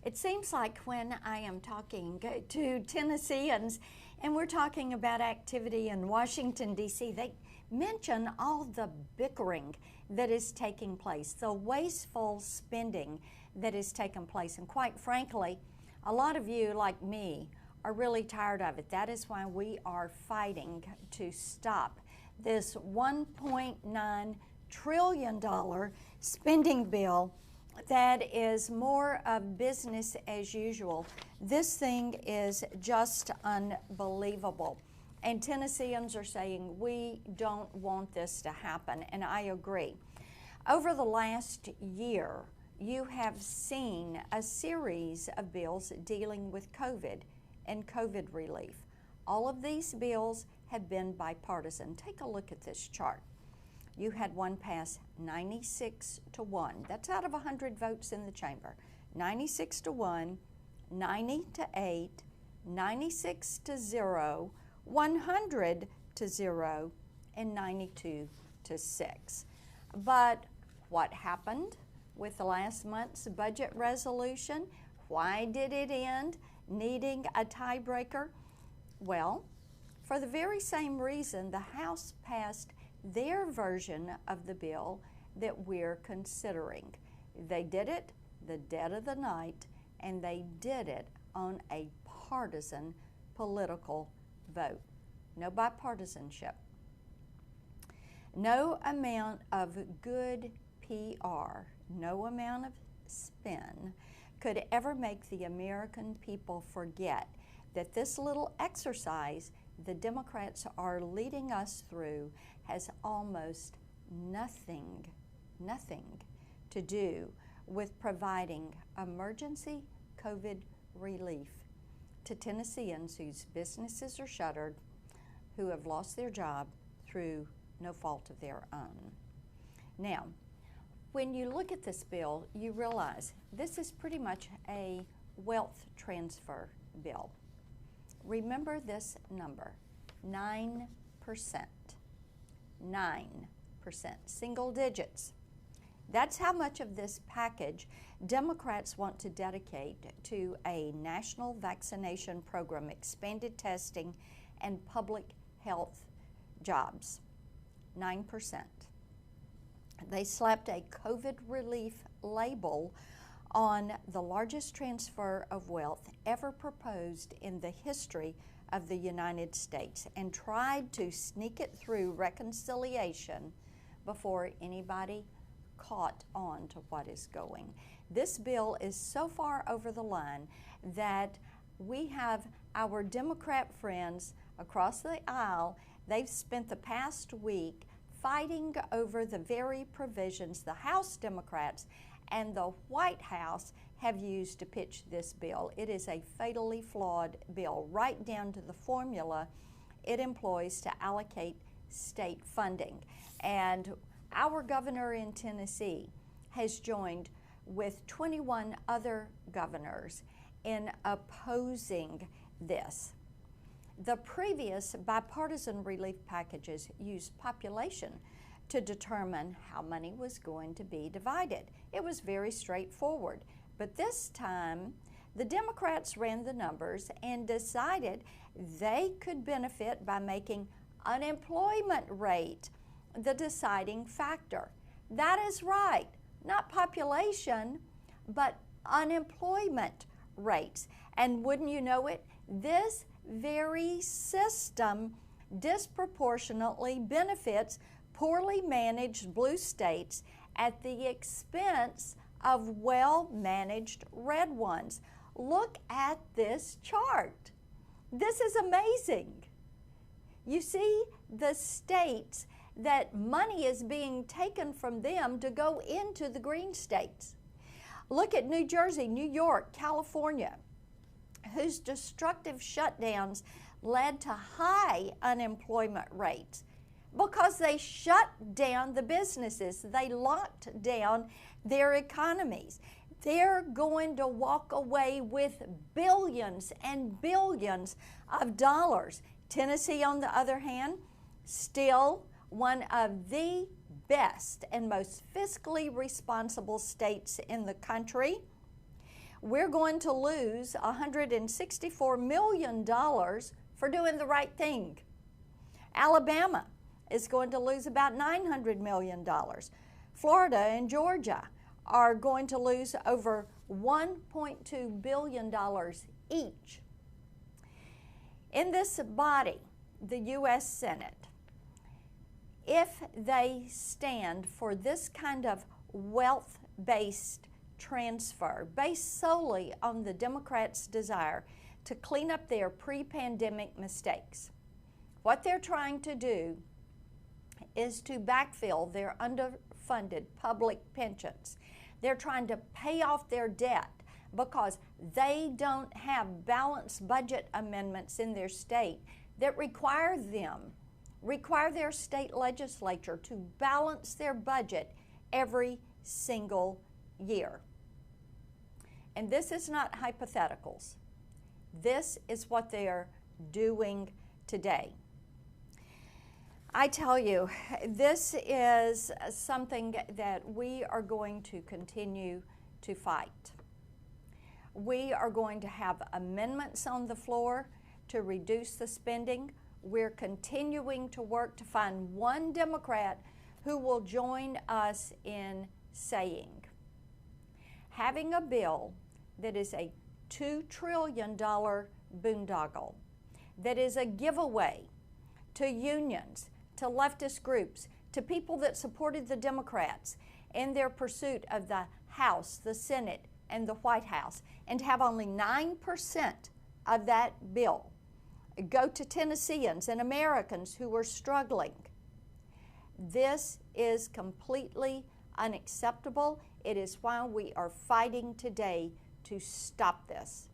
It seems like when I am talking to Tennesseans and we're talking about activity in Washington, D.C., they mention all the bickering that is taking place, the wasteful spending that is taking place. And quite frankly, a lot of you, like me, are really tired of it. That is why we are fighting to stop this $1.9 trillion spending bill that is more of business as usual. This thing is just unbelievable. And Tennesseans are saying, we don't want this to happen, and I agree. Over the last year, you have seen a series of bills dealing with COVID and COVID relief. All of these bills have been bipartisan. Take a look at this chart. You had one pass 96 to 1. That's out of 100 votes in the chamber. 96 to 1, 90 to 8, 96 to 0, 100 to 0, and 92 to 6. But what happened with the last month's budget resolution? Why did it end needing a tiebreaker? Well, for the very same reason the House passed their version of the bill that we're considering. They did it the dead of the night, and they did it on a partisan political vote. No bipartisanship. No amount of good PR, no amount of spin could ever make the American people forget that this little exercise the Democrats are leading us through has almost nothing to do with providing emergency COVID relief to Tennesseans whose businesses are shuttered, who have lost their job through no fault of their own. Now, when you look at this bill, you realize this is pretty much a wealth transfer bill. Remember this number, 9%. 9%, single digits. That's how much of this package Democrats want to dedicate to a national vaccination program, expanded testing, and public health jobs. 9%. They slapped a COVID relief label on the largest transfer of wealth ever proposed in the history of the United States and tried to sneak it through reconciliation before anybody caught on to what is going. This bill is so far over the line that we have our Democrat friends across the aisle. They've spent the past week fighting over the very provisions the House Democrats and the White House have used to pitch this bill. It is a fatally flawed bill, right down to the formula it employs to allocate state funding. And our governor in Tennessee has joined with 21 other governors in opposing this. The previous bipartisan relief packages used population to determine how money was going to be divided. It was very straightforward. But this time, the Democrats ran the numbers and decided they could benefit by making unemployment rate the deciding factor. That is right, not population, but unemployment rates. And wouldn't you know it, this very system disproportionately benefits poorly managed blue states at the expense of well-managed red ones. Look at this chart. This is amazing. You see the states that money is being taken from them to go into the green states. Look at New Jersey, New York, California, whose destructive shutdowns led to high unemployment rates because they shut down the businesses. They locked down their economies. They're going to walk away with billions and billions of dollars. Tennessee, on the other hand, still one of the best and most fiscally responsible states in the country. we're going to lose $164 million for doing the right thing. Alabama is going to lose about $900 million. Florida and Georgia are going to lose over $1.2 billion each. In this body, the U.S. Senate, if they stand for this kind of wealth-based transfer based solely on the Democrats' desire to clean up their pre-pandemic mistakes, what they're trying to do is to backfill their underfunded public pensions. They're trying to pay off their debt because they don't have balanced budget amendments in their state that require their state legislature to balance their budget every single year. And this is not hypotheticals. This is what they are doing today. I tell you, this is something that we are going to continue to fight. We are going to have amendments on the floor to reduce the spending. We're continuing to work to find one Democrat who will join us in saying, having a bill that is a $2 trillion boondoggle, that is a giveaway to unions, to leftist groups, to people that supported the Democrats in their pursuit of the House, the Senate, and the White House, and to have only 9% of that bill go to Tennesseans and Americans who are struggling. This is completely unacceptable. It is why we are fighting today to stop this.